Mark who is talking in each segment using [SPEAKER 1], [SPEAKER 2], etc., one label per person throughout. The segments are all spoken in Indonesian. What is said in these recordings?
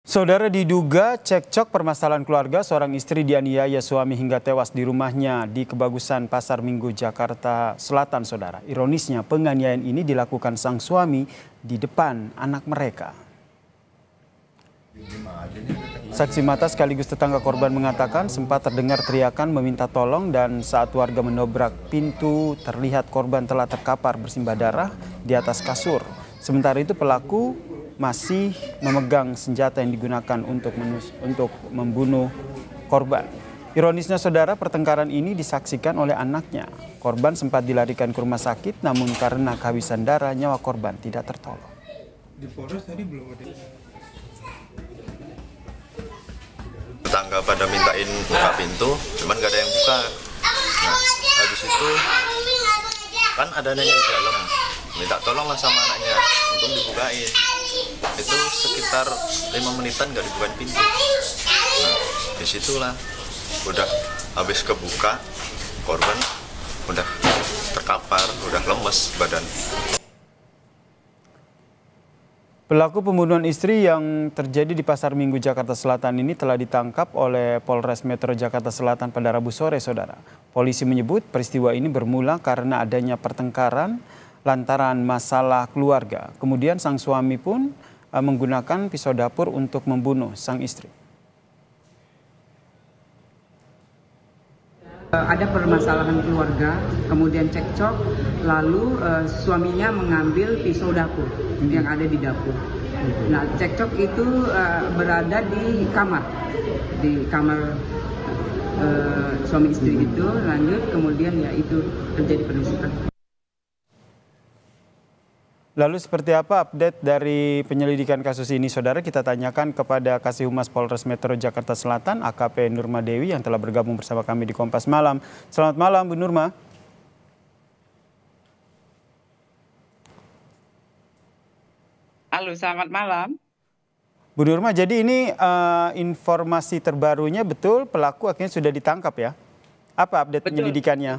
[SPEAKER 1] Saudara, diduga cekcok permasalahan keluarga, seorang istri dianiaya suami hingga tewas di rumahnya di Kebagusan Pasar Minggu, Jakarta Selatan, saudara. Ironisnya, penganiayaan ini dilakukan sang suami di depan anak mereka. Saksi mata sekaligus tetangga korban mengatakan sempat terdengar teriakan meminta tolong dan saat warga menobrak pintu terlihat korban telah terkapar bersimbah darah di atas kasur. Sementara itu pelaku masih memegang senjata yang digunakan untuk membunuh korban. Ironisnya saudara, pertengkaran ini disaksikan oleh anaknya. Korban sempat dilarikan ke rumah sakit namun karena kehabisan darah nyawa korban tidak tertolong.
[SPEAKER 2] Di Polres tadi belum ada.
[SPEAKER 3] Tetangga pada mintain buka pintu, cuman gak ada yang buka. Nah, habis itu kan ada nenek di dalam, minta tolong lah sama anaknya untuk dibukain. Itu sekitar 5 menitan gak dibukain pintu. Nah, disitulah udah habis kebuka, korban udah terkapar, udah lemes badan.
[SPEAKER 1] Pelaku pembunuhan istri yang terjadi di Pasar Minggu, Jakarta Selatan ini telah ditangkap oleh Polres Metro Jakarta Selatan pada Rabu sore, saudara. Polisi menyebut peristiwa ini bermula karena adanya pertengkaran lantaran masalah keluarga. Kemudian sang suami pun menggunakan pisau dapur untuk membunuh sang istri.
[SPEAKER 4] Ada permasalahan keluarga, kemudian cekcok, lalu suaminya mengambil pisau dapur yang ada di dapur. Nah, cekcok itu berada di kamar suami istri itu, lanjut kemudian ya itu terjadi penusukan.
[SPEAKER 1] Lalu seperti apa update dari penyelidikan kasus ini, saudara? Kita tanyakan kepada Kasih Humas Polres Metro Jakarta Selatan, AKP Nurma Dewi yang telah bergabung bersama kami di Kompas Malam. Selamat malam, Bu Nurma.
[SPEAKER 4] Halo, selamat malam.
[SPEAKER 1] Bu Nurma, jadi ini informasi terbarunya betul pelaku akhirnya sudah ditangkap ya? Apa update penyelidikannya?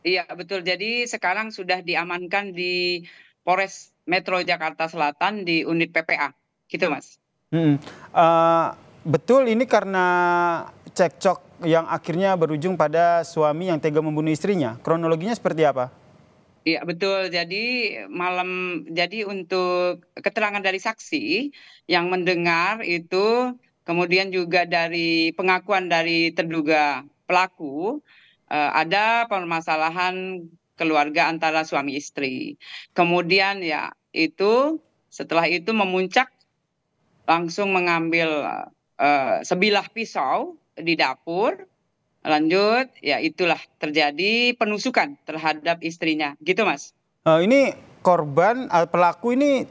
[SPEAKER 4] Iya, betul. Jadi sekarang sudah diamankan di Polres Metro Jakarta Selatan di unit PPA, gitu Mas.
[SPEAKER 1] Betul ini karena cekcok yang akhirnya berujung pada suami yang tega membunuh istrinya. Kronologinya seperti apa?
[SPEAKER 4] Iya, betul. Jadi untuk keterangan dari saksi yang mendengar itu, kemudian juga dari pengakuan dari terduga pelaku, ada permasalahan keluarga antara suami istri. Kemudian ya itu setelah itu memuncak langsung mengambil sebilah pisau di dapur, lanjut ya itulah terjadi penusukan terhadap istrinya, gitu Mas.
[SPEAKER 1] Ini korban pelaku ini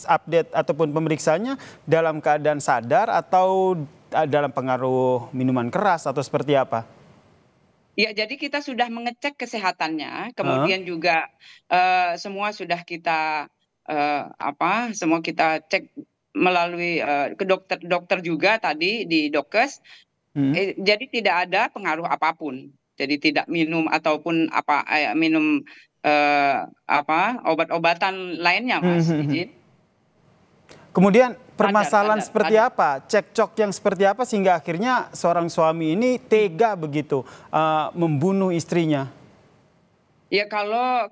[SPEAKER 1] update ataupun pemeriksaannya dalam keadaan sadar atau dalam pengaruh minuman keras atau seperti apa?
[SPEAKER 4] Ya, jadi kita sudah mengecek kesehatannya, kemudian juga semua sudah kita semua kita cek melalui ke dokter juga tadi di Dokes. Jadi tidak ada pengaruh apapun. Jadi tidak minum ataupun minum obat-obatan lainnya, Mas. Izin.
[SPEAKER 1] Kemudian permasalahan
[SPEAKER 4] Sadar.
[SPEAKER 1] seperti apa? Cekcok yang seperti apa sehingga akhirnya seorang suami ini tega begitu membunuh istrinya?
[SPEAKER 4] Ya kalau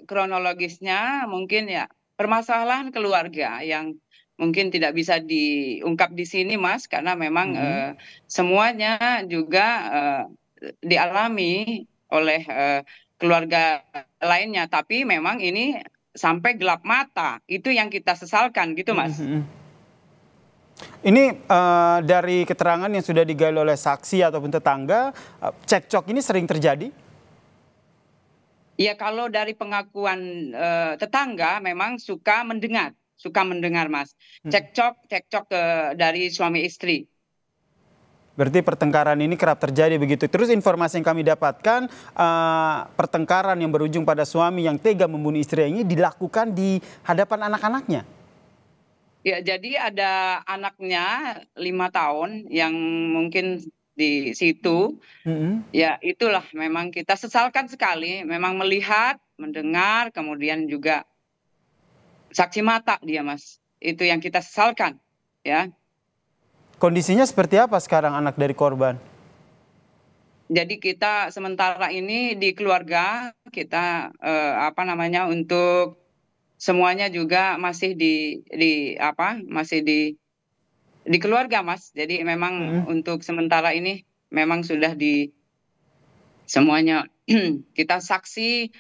[SPEAKER 4] kronologisnya mungkin ya permasalahan keluarga yang mungkin tidak bisa diungkap di sini Mas, karena memang semuanya juga dialami oleh keluarga lainnya, tapi memang ini sampai gelap mata, itu yang kita sesalkan gitu Mas.
[SPEAKER 1] Ini dari keterangan yang sudah digali oleh saksi ataupun tetangga, cekcok ini sering terjadi?
[SPEAKER 4] Ya kalau dari pengakuan tetangga memang suka mendengar Mas, cekcok dari suami istri.
[SPEAKER 1] Berarti pertengkaran ini kerap terjadi begitu. Terus informasi yang kami dapatkan, pertengkaran yang berujung pada suami yang tega membunuh istri ini dilakukan di hadapan anak-anaknya.
[SPEAKER 4] Ya, jadi ada anaknya 5 tahun yang mungkin di situ. Ya, itulah memang kita sesalkan sekali. Memang melihat, mendengar, kemudian juga saksi mata dia, Mas. Itu yang kita sesalkan. ya.
[SPEAKER 1] Kondisinya seperti apa sekarang anak dari korban?
[SPEAKER 4] Jadi kita sementara ini di keluarga kita untuk semuanya juga masih masih di keluarga, Mas. Jadi memang untuk sementara ini memang sudah di semuanya kita saksi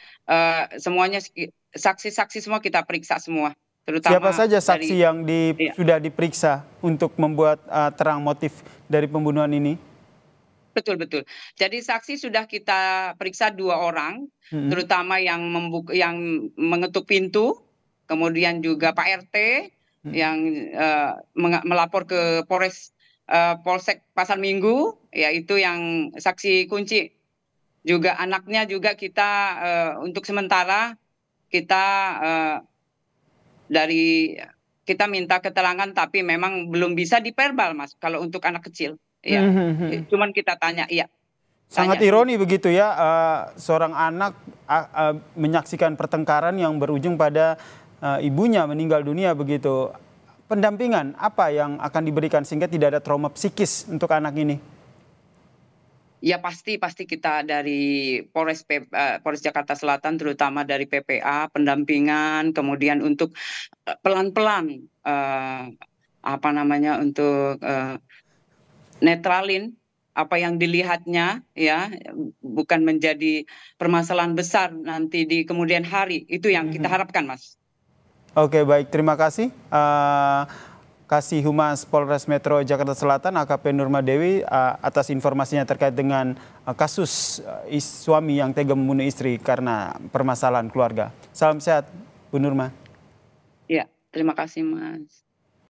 [SPEAKER 4] semuanya saksi-saksi semua kita periksa semua, terutama
[SPEAKER 1] Siapa saja saksi
[SPEAKER 4] dari
[SPEAKER 1] yang
[SPEAKER 4] ya,
[SPEAKER 1] sudah diperiksa untuk membuat terang motif dari pembunuhan ini?
[SPEAKER 4] betul betul. Jadi saksi sudah kita periksa 2 orang, terutama yang yang mengetuk pintu, kemudian juga Pak RT yang melapor ke Polsek Pasar Minggu, yaitu yang saksi kunci. Juga anaknya juga kita untuk sementara kita kita minta keterangan tapi memang belum bisa diperbal, Mas, kalau untuk anak kecil. Ya, cuman kita tanya, iya.
[SPEAKER 1] Sangat
[SPEAKER 4] Tanya.
[SPEAKER 1] ironi begitu ya, seorang anak menyaksikan pertengkaran yang berujung pada ibunya meninggal dunia begitu. Pendampingan apa yang akan diberikan sehingga tidak ada trauma psikis untuk anak ini?
[SPEAKER 4] Ya pasti kita dari Polres Jakarta Selatan, terutama dari PPA, pendampingan, kemudian untuk pelan-pelan untuk netralin apa yang dilihatnya, ya, bukan menjadi permasalahan besar nanti di kemudian hari. Itu yang kita harapkan, Mas.
[SPEAKER 1] Oke, baik, terima kasih. Kasih Humas Polres Metro Jakarta Selatan AKP Nurma Dewi atas informasinya terkait dengan kasus suami yang tega membunuh istri karena permasalahan keluarga. Salam sehat, Bu Nurma.
[SPEAKER 4] Ya, terima kasih, Mas.